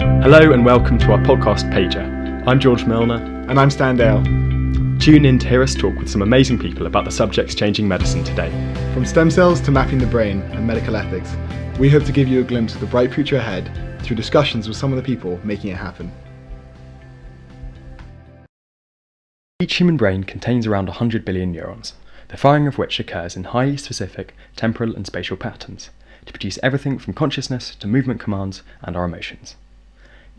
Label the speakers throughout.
Speaker 1: Hello and welcome to our podcast Pager. I'm George Milner.
Speaker 2: And I'm Stan Dale.
Speaker 1: Tune in to hear us talk with some amazing people about the subjects changing medicine today.
Speaker 2: From stem cells to mapping the brain and medical ethics, we hope to give you a glimpse of the bright future ahead through discussions with some of the people making it happen.
Speaker 1: Each human brain contains around 100 billion neurons, the firing of which occurs in highly specific temporal and spatial patterns to produce everything from consciousness to movement commands and our emotions.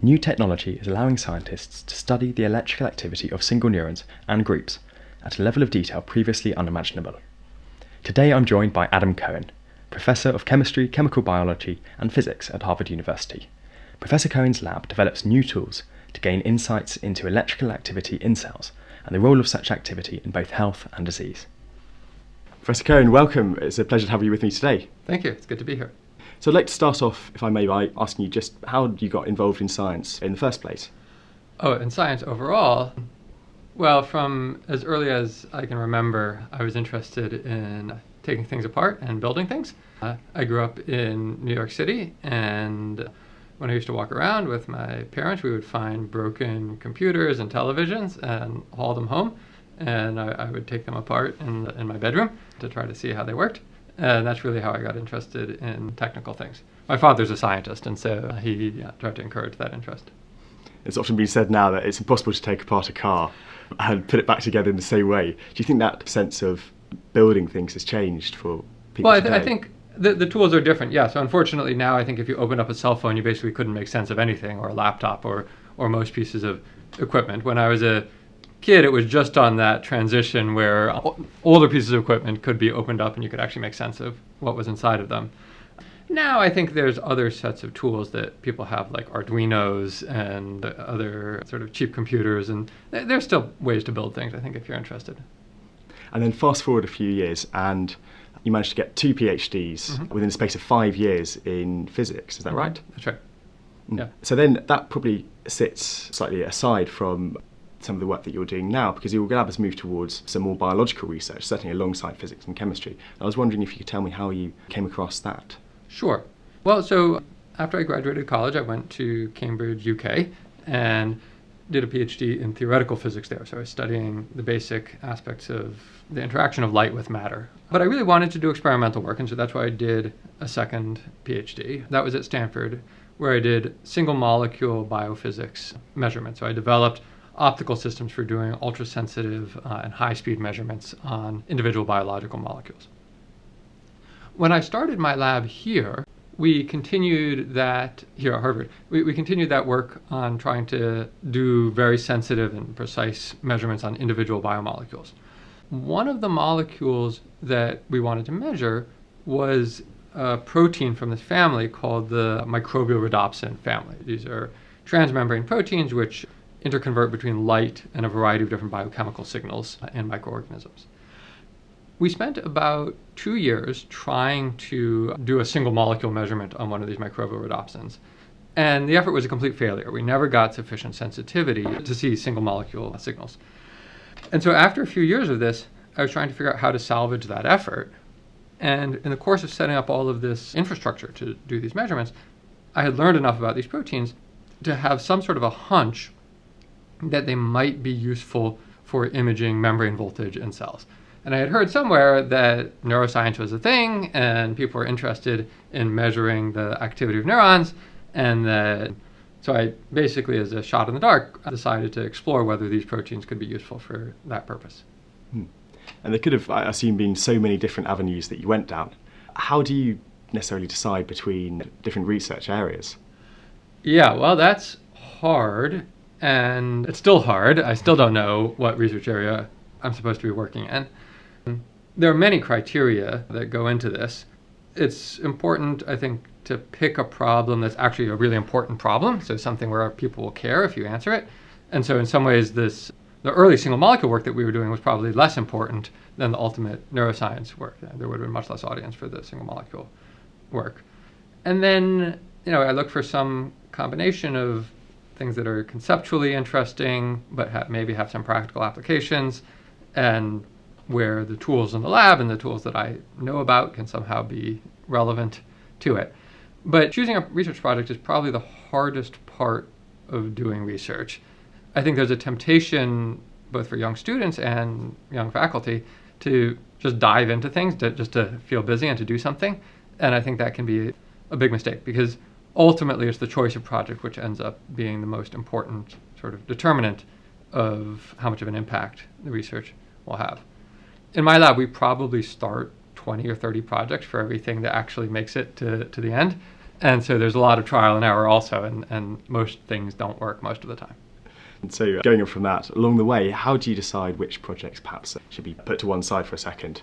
Speaker 1: New technology is allowing scientists to study the electrical activity of single neurons and groups at a level of detail previously unimaginable. Today I'm joined by Adam Cohen, Professor of Chemistry, Chemical Biology and Physics at Harvard University. Professor Cohen's lab develops new tools to gain insights into electrical activity in cells and the role of such activity in both health and disease. Professor Cohen, welcome. It's a pleasure to have you with me today.
Speaker 3: Thank you. It's good to be here.
Speaker 1: So I'd like to start off, if I may, by asking you just how you got involved in science in the first place.
Speaker 3: Oh, in science overall, well, from as early as I can remember, I was interested in taking things apart and building things. I grew up in New York City, and when I used to walk around with my parents, we would find broken computers and televisions and haul them home, and I would take them apart in my bedroom to try to see how they worked. And that's really how I got interested in technical things. My father's a scientist, and so he tried to encourage that interest.
Speaker 1: It's often been said now that it's impossible to take apart a car and put it back together in the same way. Do you think that sense of building things has changed for people today?
Speaker 3: Well, I think the tools are different, yeah. So unfortunately now I think if you open up a cell phone, you basically couldn't make sense of anything, or a laptop, or most pieces of equipment. When I was a kid, it was just on that transition where older pieces of equipment could be opened up and you could actually make sense of what was inside of them. Now I think there's other sets of tools that people have, like Arduinos and other sort of cheap computers, and there's still ways to build things, I think, if you're interested.
Speaker 1: And then fast forward a few years and you managed to get 2 PhDs within the space of 5 years in physics, is that right?
Speaker 3: That's right. Yeah.
Speaker 1: So then that probably sits slightly aside from some of the work that you're doing now, because your lab has moved towards some more biological research, certainly alongside physics and chemistry. I was wondering if you could tell me how you came across that.
Speaker 3: Sure. Well, so after I graduated college, I went to Cambridge, UK, and did a PhD in theoretical physics there. So I was studying the basic aspects of the interaction of light with matter. But I really wanted to do experimental work, and so that's why I did a second PhD. That was at Stanford, where I did single molecule biophysics measurements. So I developed optical systems for doing ultra-sensitive and high-speed measurements on individual biological molecules. When I started my lab here, we continued that, here at Harvard, we continued that work on trying to do very sensitive and precise measurements on individual biomolecules. One of the molecules that we wanted to measure was a protein from this family called the microbial rhodopsin family. These are transmembrane proteins which interconvert between light and a variety of different biochemical signals in microorganisms. We spent about 2 years trying to do a single molecule measurement on one of these microbial rhodopsins. And the effort was a complete failure. We never got sufficient sensitivity to see single molecule signals. And so after a few years of this, I was trying to figure out how to salvage that effort. And in the course of setting up all of this infrastructure to do these measurements, I had learned enough about these proteins to have some sort of a hunch that they might be useful for imaging membrane voltage in cells. And I had heard somewhere that neuroscience was a thing and people were interested in measuring the activity of neurons, and so I basically, as a shot in the dark, decided to explore whether these proteins could be useful for that purpose.
Speaker 1: And there could have, I assume, been so many different avenues that you went down. How do you necessarily decide between different research areas?
Speaker 3: Yeah, well, that's hard. And it's still hard. I still don't know what research area I'm supposed to be working in. There are many criteria that go into this. It's important, I think, to pick a problem that's actually a really important problem, so something where people will care if you answer it. And so in some ways, the early single molecule work that we were doing was probably less important than the ultimate neuroscience work. There would have been much less audience for the single molecule work. And then, I look for some combination of things that are conceptually interesting, but maybe have some practical applications, and where the tools in the lab and the tools that I know about can somehow be relevant to it. But choosing a research project is probably the hardest part of doing research. I think there's a temptation, both for young students and young faculty, to just dive into things, just to feel busy and to do something. And I think that can be a big mistake, because ultimately it's the choice of project which ends up being the most important sort of determinant of how much of an impact the research will have. In my lab, we probably start 20 or 30 projects for everything that actually makes it to the end. And so there's a lot of trial and error also, and most things don't work most of the time.
Speaker 1: And so going on from that, along the way, how do you decide which projects perhaps should be put to one side for a second?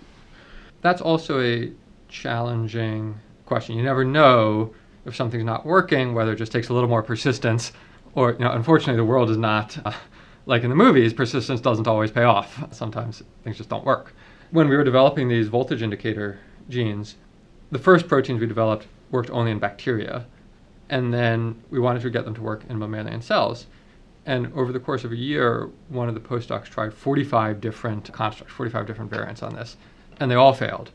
Speaker 3: That's also a challenging question. You never know if something's not working, whether it just takes a little more persistence, or, unfortunately the world is not like in the movies. Persistence doesn't always pay off. Sometimes things just don't work. When we were developing these voltage indicator genes, the first proteins we developed worked only in bacteria, and then we wanted to get them to work in mammalian cells. And over the course of a year, one of the postdocs tried 45 different constructs, 45 different variants on this, and they all failed.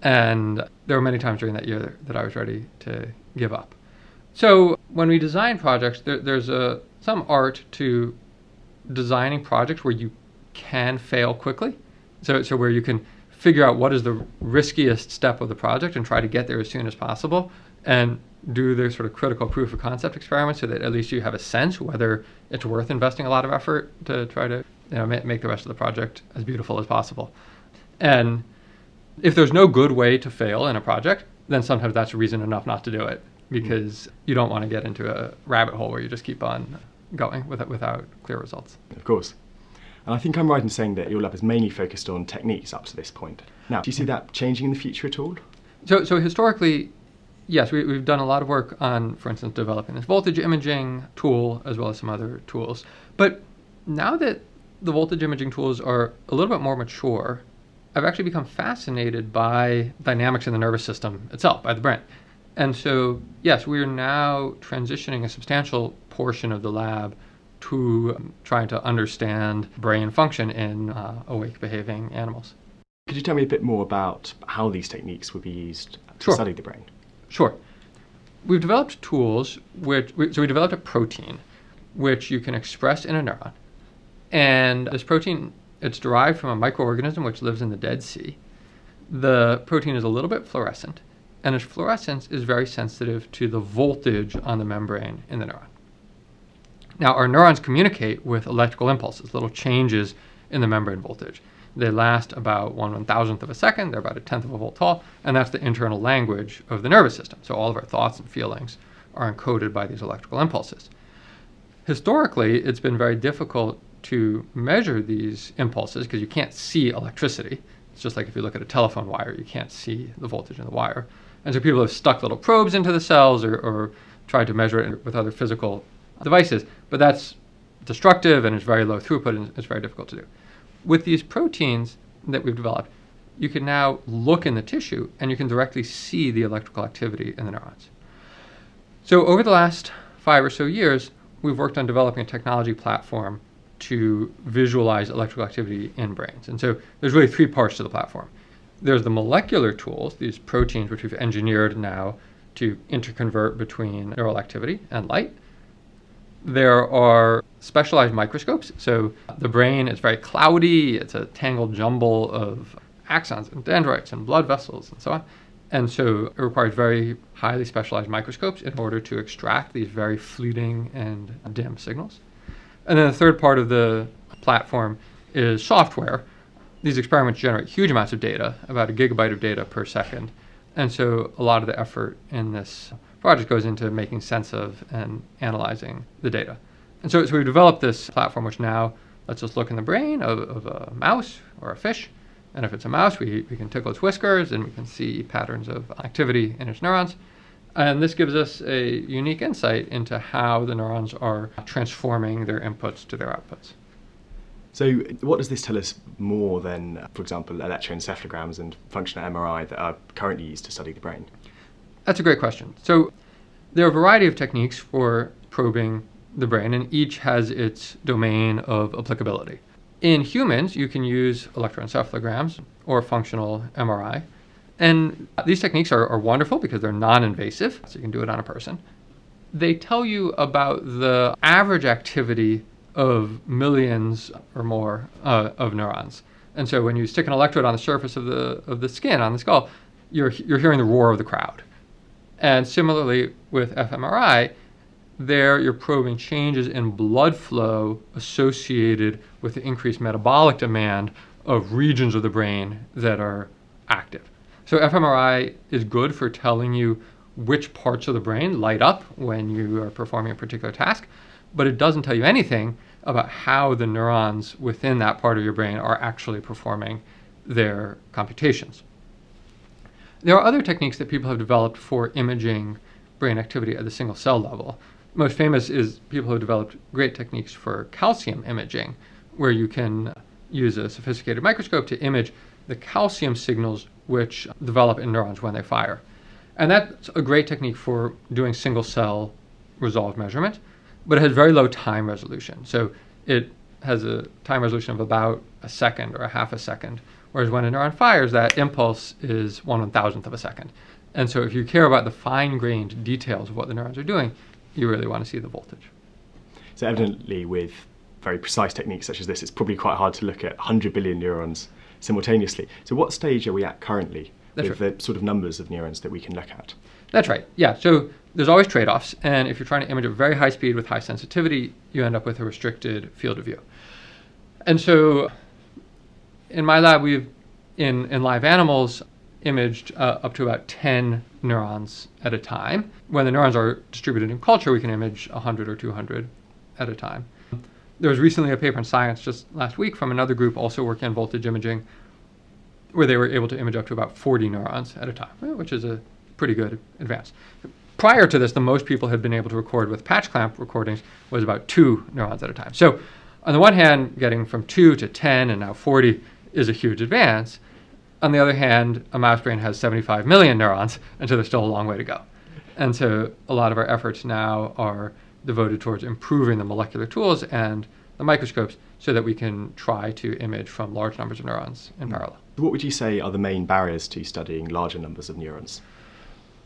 Speaker 3: And there were many times during that year that I was ready to give up. So when we design projects, there's some art to designing projects where you can fail quickly. So where you can figure out what is the riskiest step of the project and try to get there as soon as possible, and do the sort of critical proof of concept experiments so that at least you have a sense whether it's worth investing a lot of effort to try to make the rest of the project as beautiful as possible. And if there's no good way to fail in a project, then sometimes that's reason enough not to do it, because you don't want to get into a rabbit hole where you just keep on going without clear results.
Speaker 1: Of course. And I think I'm right in saying that your lab is mainly focused on techniques up to this point. Now, do you see that changing in the future at all?
Speaker 3: So historically, yes, we've done a lot of work on, for instance, developing this voltage imaging tool as well as some other tools. But now that the voltage imaging tools are a little bit more mature, I've actually become fascinated by dynamics in the nervous system itself, by the brain. And so, yes, we are now transitioning a substantial portion of the lab to trying to understand brain function in awake behaving animals.
Speaker 1: Could you tell me a bit more about how these techniques would be used to
Speaker 3: Sure.
Speaker 1: study the brain?
Speaker 3: Sure. We've developed tools we developed a protein which you can express in a neuron. And this protein, it's derived from a microorganism which lives in the Dead Sea. The protein is a little bit fluorescent, and its fluorescence is very sensitive to the voltage on the membrane in the neuron. Now, our neurons communicate with electrical impulses, little changes in the membrane voltage. They last about 1/1000th of a second. They're about 1/10 of a volt tall, and that's the internal language of the nervous system. So all of our thoughts and feelings are encoded by these electrical impulses. Historically, it's been very difficult to measure these impulses because you can't see electricity. It's just like if you look at a telephone wire, you can't see the voltage in the wire. And so people have stuck little probes into the cells or tried to measure it with other physical devices, but that's destructive and it's very low throughput and it's very difficult to do. With these proteins that we've developed, you can now look in the tissue and you can directly see the electrical activity in the neurons. So over the last 5 or so years, we've worked on developing a technology platform to visualize electrical activity in brains. And so there's really 3 parts to the platform. There's the molecular tools, these proteins which we've engineered now to interconvert between neural activity and light. There are specialized microscopes. So the brain is very cloudy. It's a tangled jumble of axons and dendrites and blood vessels and so on. And so it requires very highly specialized microscopes in order to extract these very fleeting and dim signals. And then the third part of the platform is software. These experiments generate huge amounts of data, about 1 gigabyte of data per second. And so a lot of the effort in this project goes into making sense of and analyzing the data. And so we've developed this platform which now lets us look in the brain of a mouse or a fish. And if it's a mouse, we can tickle its whiskers and we can see patterns of activity in its neurons. And this gives us a unique insight into how the neurons are transforming their inputs to their outputs.
Speaker 1: So what does this tell us more than, for example, electroencephalograms and functional MRI that are currently used to study the brain?
Speaker 3: That's a great question. So there are a variety of techniques for probing the brain, and each has its domain of applicability. In humans, you can use electroencephalograms or functional MRI. And these techniques are wonderful because they're non-invasive, so you can do it on a person. They tell you about the average activity of millions or more of neurons. And so when you stick an electrode on the surface of the skin, on the skull, you're hearing the roar of the crowd. And similarly with fMRI, there you're probing changes in blood flow associated with the increased metabolic demand of regions of the brain that are active. So fMRI is good for telling you which parts of the brain light up when you are performing a particular task, but it doesn't tell you anything about how the neurons within that part of your brain are actually performing their computations. There are other techniques that people have developed for imaging brain activity at the single cell level. Most famous is people have developed great techniques for calcium imaging, where you can use a sophisticated microscope to image the calcium signals which develop in neurons when they fire. And that's a great technique for doing single cell resolved measurement, but it has very low time resolution. So it has a time resolution of about a second or a half a second, whereas when a neuron fires, that impulse is 1/1000th of a second. And so if you care about the fine-grained details of what the neurons are doing, you really want to see the voltage.
Speaker 4: So evidently with very precise techniques such as this, it's probably quite hard to look at 100 billion neurons simultaneously. So what stage are we at currently with the sort of numbers of neurons that we can look at?
Speaker 3: That's right. Yeah. So there's always trade-offs. And if you're trying to image at very high speed with high sensitivity, you end up with a restricted field of view. And so in my lab, we've, in live animals, imaged up to about 10 neurons at a time. When the neurons are distributed in culture, we can image 100 or 200 at a time. There was recently a paper in Science just last week from another group also working on voltage imaging, where they were able to image up to about 40 neurons at a time, which is a pretty good advance. Prior to this, the most people had been able to record with patch clamp recordings was about 2 neurons at a time. So on the one hand, getting from 2 to 10 and now 40 is a huge advance. On the other hand, a mouse brain has 75 million neurons, and so there's still a long way to go. And so a lot of our efforts now are devoted towards improving the molecular tools and the microscopes so that we can try to image from large numbers of neurons in parallel.
Speaker 4: What would you say are the main barriers to studying larger numbers of neurons?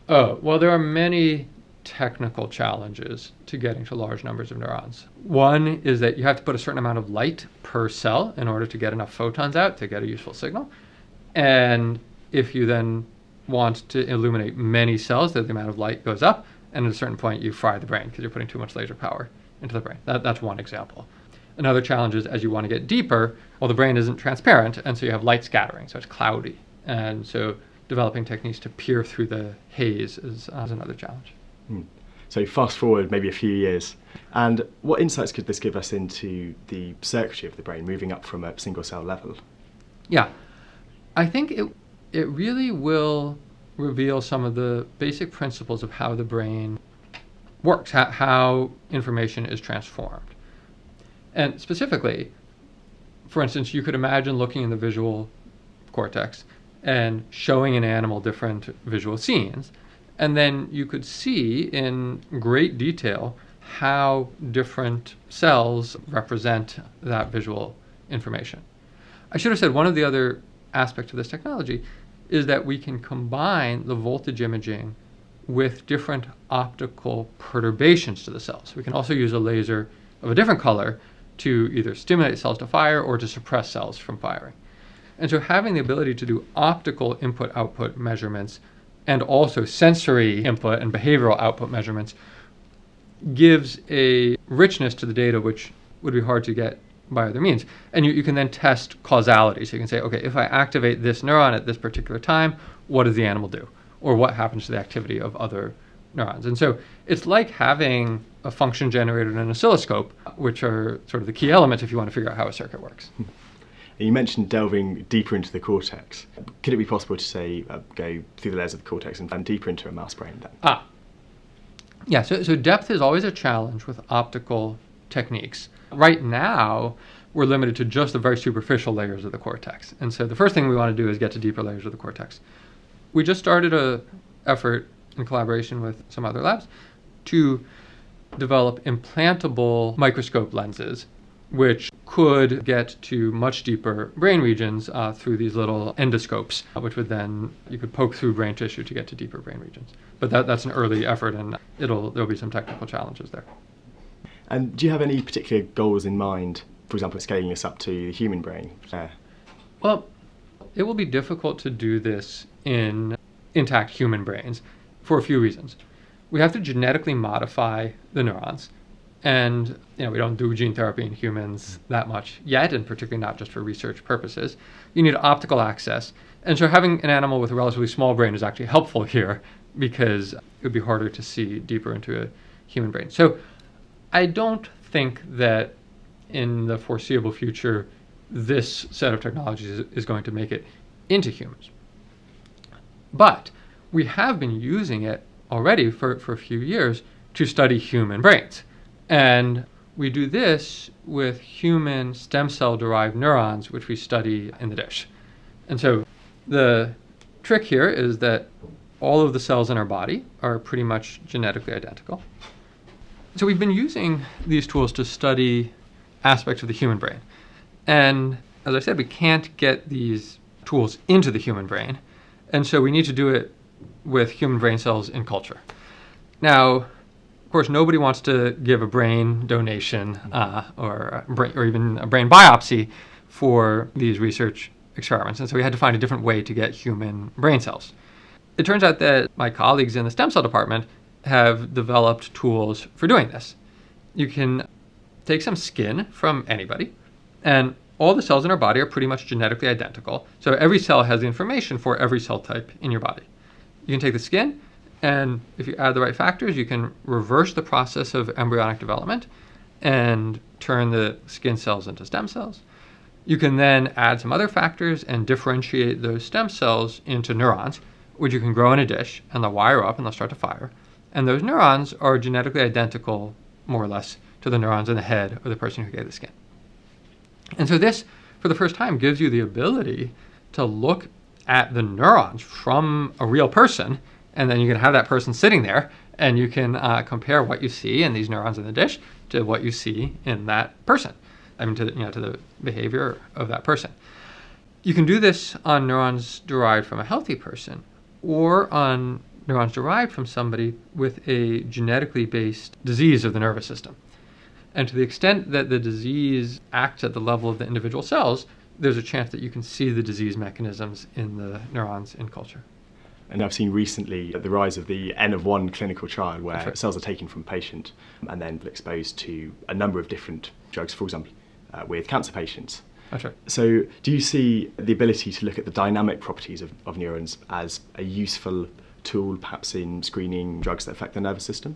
Speaker 3: Oh, well, there are many technical challenges to getting to large numbers of neurons. One is that you have to put a certain amount of light per cell in order to get enough photons out to get a useful signal. And if you then want to illuminate many cells, then the amount of light goes up, and at a certain point you fry the brain because you're putting too much laser power into the brain. That's one example. Another challenge is as you want to get deeper, well, the brain isn't transparent, and so you have light scattering, so it's cloudy. And so developing techniques to peer through the haze is another challenge.
Speaker 4: So fast forward maybe a few years, and what insights could this give us into the circuitry of the brain, moving up from a single cell level?
Speaker 3: Yeah, I think it really will reveal some of the basic principles of how the brain works, how information is transformed. And specifically, for instance, you could imagine looking in the visual cortex and showing an animal different visual scenes, and then you could see in great detail how different cells represent that visual information. I should have said one of the other aspects of this technology is that we can combine the voltage imaging with different optical perturbations to the cells. We can also use a laser of a different color to either stimulate cells to fire or to suppress cells from firing. And so having the ability to do optical input-output measurements and also sensory input and behavioral output measurements gives a richness to the data which would be hard to get by other means. And you can then test causality. So you can say, okay, if I activate this neuron at this particular time, what does the animal do? Or what happens to the activity of other neurons? And so it's like having a function generator and an oscilloscope, which are sort of the key elements if you want to figure out how a circuit works.
Speaker 4: You mentioned delving deeper into the cortex. Could it be possible to say, go through the layers of the cortex and deeper into a mouse brain then?
Speaker 3: Yeah, so depth is always a challenge with optical techniques. Right now, we're limited to just the very superficial layers of the cortex. And so the first thing we want to do is get to deeper layers of the cortex. We just started an effort in collaboration with some other labs to develop implantable microscope lenses which could get to much deeper brain regions through these little endoscopes, which would then, you could poke through brain tissue to get to deeper brain regions. But that's an early effort, and there'll be some technical challenges there.
Speaker 4: And do you have any particular goals in mind, for example, scaling this up to the human brain?
Speaker 3: Well, it will be difficult to do this in intact human brains for a few reasons. We have to genetically modify the neurons. And we don't do gene therapy in humans that much yet, and particularly not just for research purposes. You need optical access. And so having an animal with a relatively small brain is actually helpful here, because it would be harder to see deeper into a human brain. So I don't think that in the foreseeable future this set of technologies is going to make it into humans. But we have been using it already for a few years to study human brains. And we do this with human stem cell-derived neurons, which we study in the dish. And so the trick here is that all of the cells in our body are pretty much genetically identical. So we've been using these tools to study aspects of the human brain. And as I said, we can't get these tools into the human brain. And so we need to do it with human brain cells in culture. Now, of course, nobody wants to give a brain donation or even a brain biopsy for these research experiments. And so we had to find a different way to get human brain cells. It turns out that my colleagues in the stem cell department have developed tools for doing this. You can take some skin from anybody, and all the cells in our body are pretty much genetically identical. So every cell has the information for every cell type in your body. You can take the skin, and if you add the right factors, you can reverse the process of embryonic development and turn the skin cells into stem cells. You can then add some other factors and differentiate those stem cells into neurons, which you can grow in a dish, and they'll wire up and they'll start to fire. And those neurons are genetically identical, more or less, to the neurons in the head of the person who gave the skin. And so this, for the first time, gives you the ability to look at the neurons from a real person, and then you can have that person sitting there, and you can compare what you see in these neurons in the dish to what you see in that person. I mean, to the behavior of that person. You can do this on neurons derived from a healthy person, or on neurons derived from somebody with a genetically based disease of the nervous system. And to the extent that the disease acts at the level of the individual cells, there's a chance that you can see the disease mechanisms in the neurons in culture.
Speaker 4: And I've seen recently the rise of the N of 1 clinical trial where
Speaker 3: right.
Speaker 4: cells are taken from a patient and then exposed to a number of different drugs, for example, with cancer patients.
Speaker 3: That's right.
Speaker 4: So do you see the ability to look at the dynamic properties of neurons as a useful tool, perhaps in screening drugs that affect the nervous system?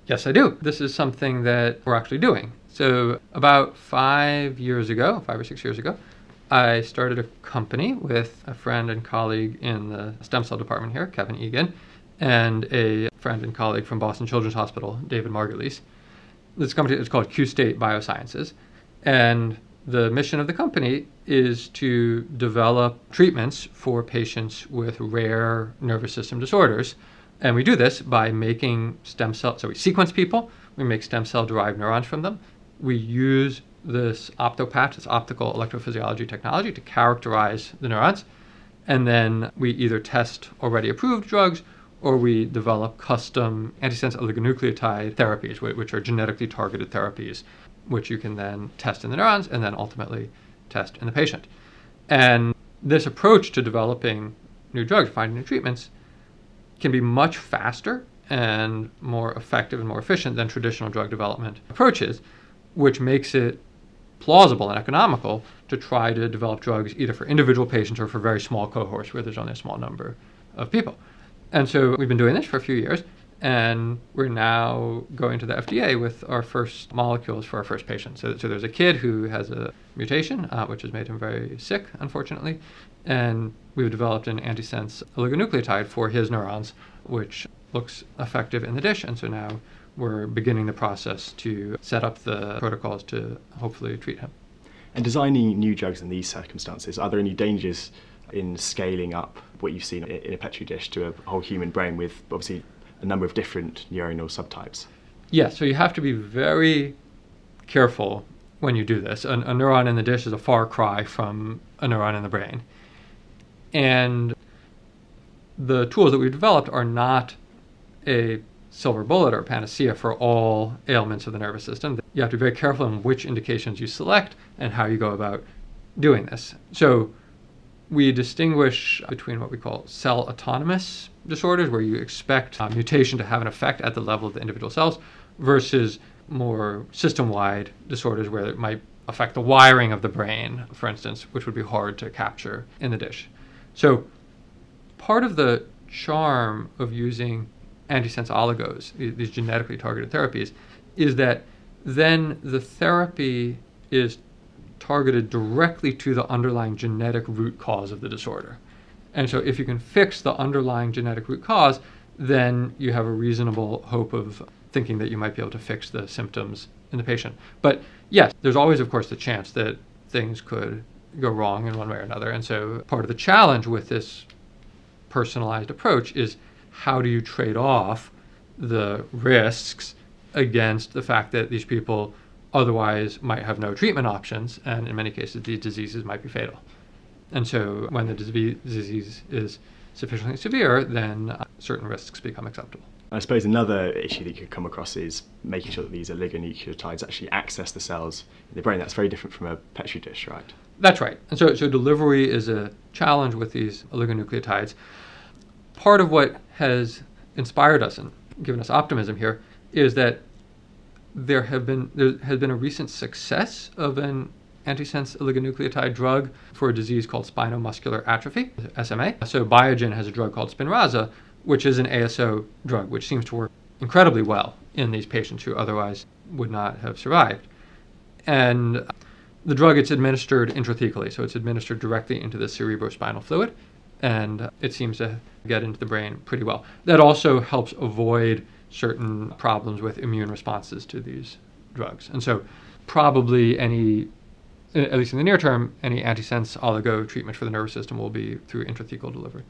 Speaker 3: Yes, I do. This is something that we're actually doing. So about 5 or 6 years ago, I started a company with a friend and colleague in the stem cell department here, Kevin Egan, and a friend and colleague from Boston Children's Hospital, David Margulies. This company is called QState Biosciences, and the mission of the company is to develop treatments for patients with rare nervous system disorders. And we do this by making stem cells. So we sequence people, we make stem cell-derived neurons from them. We use this optopatch, this optical electrophysiology technology, to characterize the neurons. And then we either test already approved drugs, or we develop custom antisense oligonucleotide therapies, which are genetically targeted therapies, which you can then test in the neurons and then ultimately test in the patient. And this approach to developing new drugs, finding new treatments, can be much faster and more effective and more efficient than traditional drug development approaches, which makes it plausible and economical to try to develop drugs either for individual patients or for very small cohorts where there's only a small number of people. And so we've been doing this for a few years, and we're now going to the FDA with our first molecules for our first patient. So there's a kid who has a mutation, which has made him very sick, unfortunately, and we've developed an antisense oligonucleotide for his neurons, which looks effective in the dish. And so now we're beginning the process to set up the protocols to hopefully treat him.
Speaker 4: And designing new drugs in these circumstances, are there any dangers in scaling up what you've seen in a petri dish to a whole human brain with obviously a number of different neuronal subtypes?
Speaker 3: Yeah, so you have to be very careful when you do this. A neuron in the dish is a far cry from a neuron in the brain. And the tools that we've developed are not a silver bullet or panacea for all ailments of the nervous system. You have to be very careful in which indications you select and how you go about doing this. So we distinguish between what we call cell autonomous disorders, where you expect a mutation to have an effect at the level of the individual cells, versus more system-wide disorders where it might affect the wiring of the brain, for instance, which would be hard to capture in the dish. So part of the charm of using antisense oligos, these genetically targeted therapies, is that then the therapy is targeted directly to the underlying genetic root cause of the disorder. And so if you can fix the underlying genetic root cause, then you have a reasonable hope of thinking that you might be able to fix the symptoms in the patient. But yes, there's always, of course, the chance that things could go wrong in one way or another. And so part of the challenge with this personalized approach is how do you trade off the risks against the fact that these people otherwise might have no treatment options, and in many cases these diseases might be fatal. And so when the disease is sufficiently severe, then certain risks become acceptable.
Speaker 4: I suppose another issue that you could come across is making sure that these oligonucleotides actually access the cells in the brain. That's very different from a Petri dish, right?
Speaker 3: That's right. And so delivery is a challenge with these oligonucleotides. Part of what has inspired us and given us optimism here is that there has been a recent success of an antisense oligonucleotide drug for a disease called spinal muscular atrophy, SMA. So Biogen has a drug called Spinraza, which is an ASO drug, which seems to work incredibly well in these patients who otherwise would not have survived. And the drug, it's administered intrathecally, so it's administered directly into the cerebrospinal fluid, and it seems to get into the brain pretty well. That also helps avoid certain problems with immune responses to these drugs. And so probably at least in the near term, any antisense oligo treatment for the nervous system will be through intrathecal delivery.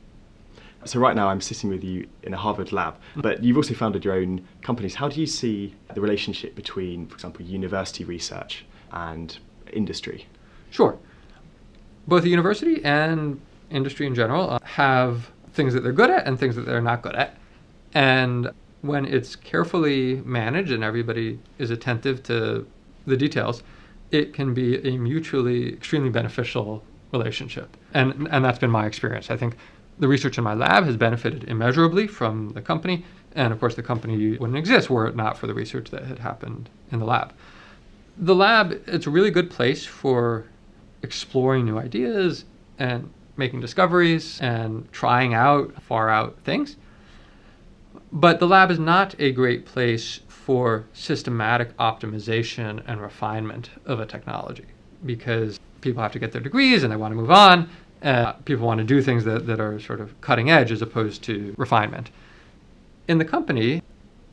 Speaker 4: So right now I'm sitting with you in a Harvard lab, but you've also founded your own companies. How do you see the relationship between, for example, university research and industry?
Speaker 3: Sure. Both the university and industry in general have things that they're good at and things that they're not good at. And when it's carefully managed and everybody is attentive to the details, it can be a mutually extremely beneficial relationship. And that's been my experience. I think the research in my lab has benefited immeasurably from the company. And of course, the company wouldn't exist were it not for the research that had happened in the lab. The lab, it's a really good place for exploring new ideas and making discoveries and trying out far out things. But the lab is not a great place for systematic optimization and refinement of a technology, because people have to get their degrees and they want to move on. People want to do things that are sort of cutting edge as opposed to refinement. In the company,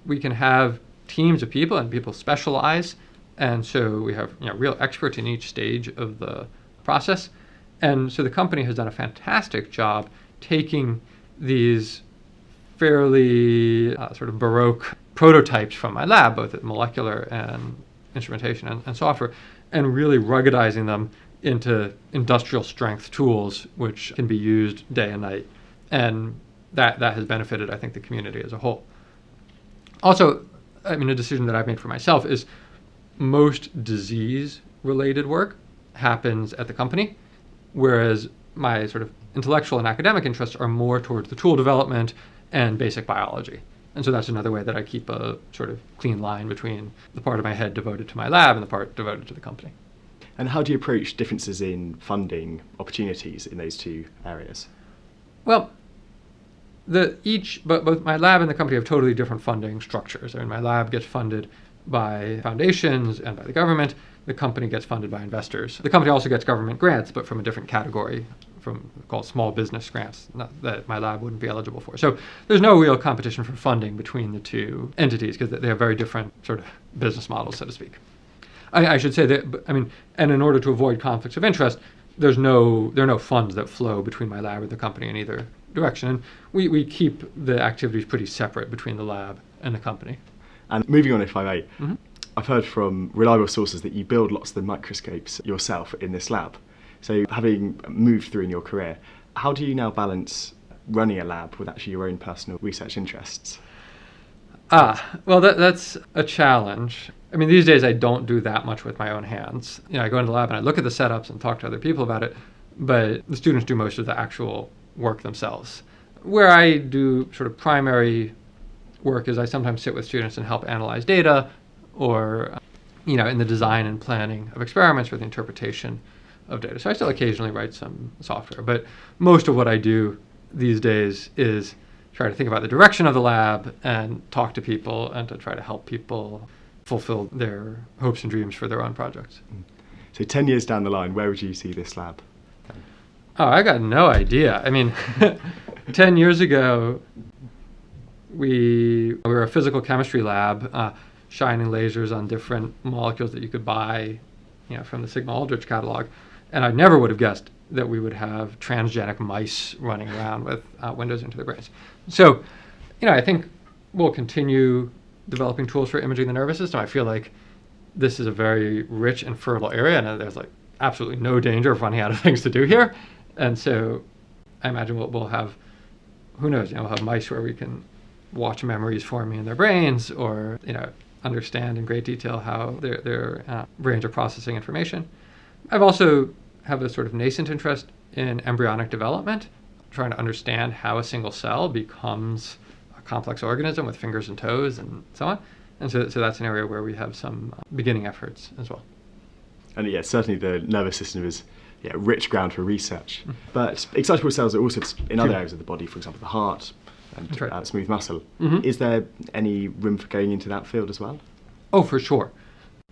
Speaker 3: we can have teams of people and people specialize. And so we have real experts in each stage of the process. And so the company has done a fantastic job taking these fairly sort of baroque prototypes from my lab, both at molecular and instrumentation and software, and really ruggedizing them into industrial strength tools which can be used day and night. And that has benefited, I think, the community as a whole. Also, a decision that I've made for myself is most disease-related work happens at the company, whereas my sort of intellectual and academic interests are more towards the tool development and basic biology. And so that's another way that I keep a sort of clean line between the part of my head devoted to my lab and the part devoted to the company.
Speaker 4: And how do you approach differences in funding opportunities in those two areas?
Speaker 3: Well, both my lab and the company have totally different funding structures. My lab gets funded by foundations and by the government. The company gets funded by investors. The company also gets government grants, but from a different category, called small business grants, that my lab wouldn't be eligible for. So there's no real competition for funding between the two entities because they have very different sort of business models, so to speak. I should say that, and in order to avoid conflicts of interest, there are no funds that flow between my lab and the company in either direction. And we keep the activities pretty separate between the lab and the company.
Speaker 4: And moving on, if I may, I've heard from reliable sources that you build lots of the microscopes yourself in this lab. So having moved through in your career, how do you now balance running a lab with actually your own personal research interests?
Speaker 3: Well, that's a challenge. I mean, these days I don't do that much with my own hands. I go into the lab and I look at the setups and talk to other people about it, but the students do most of the actual work themselves. Where I do sort of primary work is I sometimes sit with students and help analyze data, or in the design and planning of experiments or the interpretation of data. So I still occasionally write some software, but most of what I do these days is try to think about the direction of the lab and talk to people and to try to help people fulfill their hopes and dreams for their own projects.
Speaker 4: So 10 years down the line, where would you see this lab?
Speaker 3: Oh, I got no idea. I mean, 10 years ago, we were a physical chemistry lab, shining lasers on different molecules that you could buy, from the Sigma Aldrich catalog. And I never would have guessed that we would have transgenic mice running around with windows into their brains. So, I think we'll continue developing tools for imaging the nervous system. I feel like this is a very rich and fertile area, and there's absolutely no danger of running out of things to do here. And so I imagine we'll have, who knows, we'll have mice where we can watch memories forming in their brains, or, understand in great detail how their brains are processing information. I've also have a sort of nascent interest in embryonic development, trying to understand how a single cell becomes a complex organism with fingers and toes and so on. And so that's an area where we have some beginning efforts as well.
Speaker 4: And certainly the nervous system is rich ground for research. But excitable cells are also in other areas of the body, for example, the heart and smooth muscle.
Speaker 3: Mm-hmm.
Speaker 4: Is there any room for going into that field as well?
Speaker 3: Oh, for sure.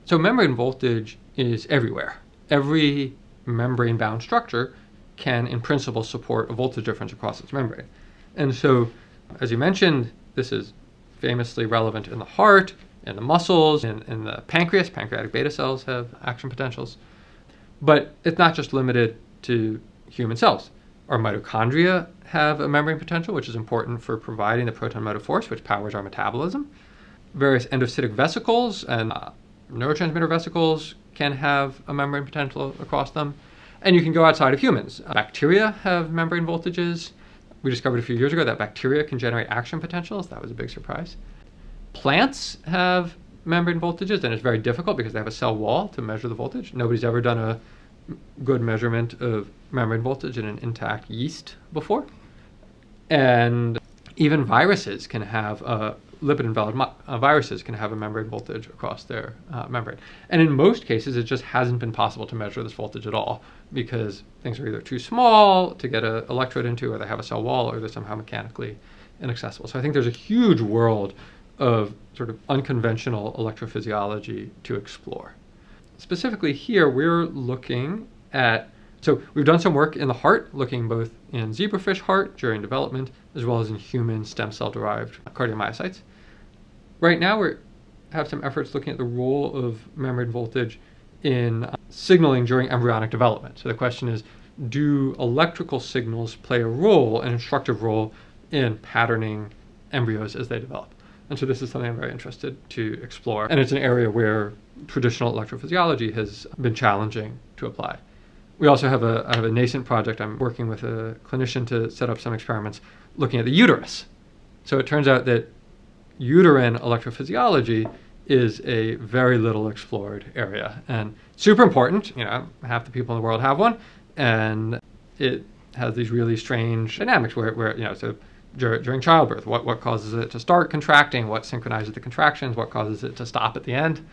Speaker 3: So membrane voltage is everywhere. Every membrane-bound structure can, in principle, support a voltage difference across its membrane. And so, as you mentioned, this is famously relevant in the heart, in the muscles, in the pancreas. Pancreatic beta cells have action potentials. But it's not just limited to human cells. Our mitochondria have a membrane potential, which is important for providing the proton motive force, which powers our metabolism. Various endocytic vesicles and neurotransmitter vesicles can have a membrane potential across them. And you can go outside of humans. Bacteria have membrane voltages. We discovered a few years ago that bacteria can generate action potentials. That was a big surprise. Plants have membrane voltages, and it's very difficult because they have a cell wall to measure the voltage. Nobody's ever done a good measurement of membrane voltage in an intact yeast before. And even viruses can have lipid-enveloped viruses can have a membrane voltage across their membrane. And in most cases, it just hasn't been possible to measure this voltage at all because things are either too small to get an electrode into, or they have a cell wall, or they're somehow mechanically inaccessible. So I think there's a huge world of sort of unconventional electrophysiology to explore. Specifically here, we're looking at, so we've done some work in the heart, looking both in zebrafish heart during development, as well as in human stem cell-derived cardiomyocytes. Right now, we have some efforts looking at the role of membrane voltage in signaling during embryonic development. So the question is, do electrical signals play a role, an instructive role, in patterning embryos as they develop? And so this is something I'm very interested to explore. And it's an area where traditional electrophysiology has been challenging to apply. We also have a nascent project. I'm working with a clinician to set up some experiments looking at the uterus. So it turns out that uterine electrophysiology is a very little explored area and super important. Half the people in the world have one, and it has these really strange dynamics where so during childbirth, what causes it to start contracting, what synchronizes the contractions, what causes it to stop at the end.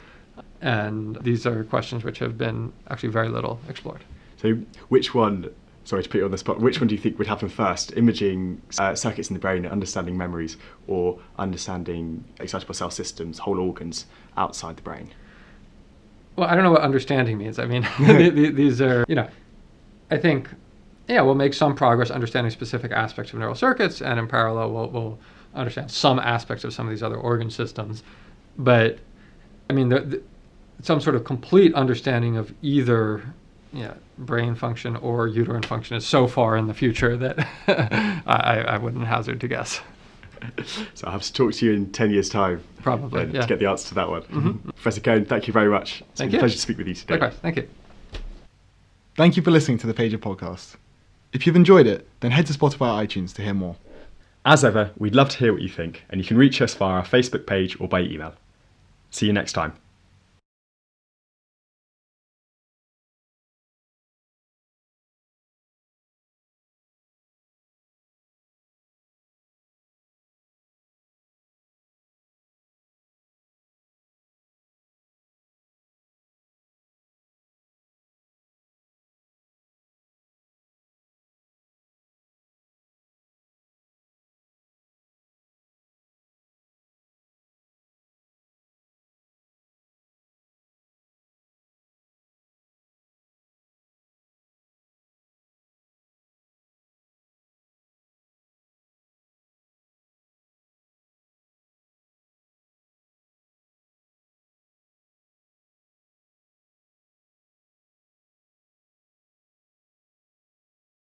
Speaker 3: And these are questions which have been actually very little explored.
Speaker 4: So which one, sorry to put you on the spot, which one do you think would happen first? Imaging circuits in the brain, understanding memories, or understanding excitable cell systems, whole organs outside the brain?
Speaker 3: Well, I don't know what understanding means. I mean, these are, I think, we'll make some progress understanding specific aspects of neural circuits, and in parallel, we'll understand some aspects of some of these other organ systems. But, I mean, some sort of complete understanding of either brain function or uterine function is so far in the future that I wouldn't hazard to guess.
Speaker 4: So I'll have to talk to you in 10 years' time.
Speaker 3: Probably, yeah.
Speaker 4: To get the answer to that one.
Speaker 3: Mm-hmm.
Speaker 4: Professor Cohen, thank you very much. It's
Speaker 3: Thank
Speaker 4: been a
Speaker 3: you.
Speaker 4: pleasure to speak with you today.
Speaker 3: Likewise, thank you.
Speaker 2: Thank you for listening to the Pager podcast. If you've enjoyed it, then head to Spotify or iTunes to hear more.
Speaker 1: As ever, we'd love to hear what you think, and you can reach us via our Facebook page or by email. See you next time.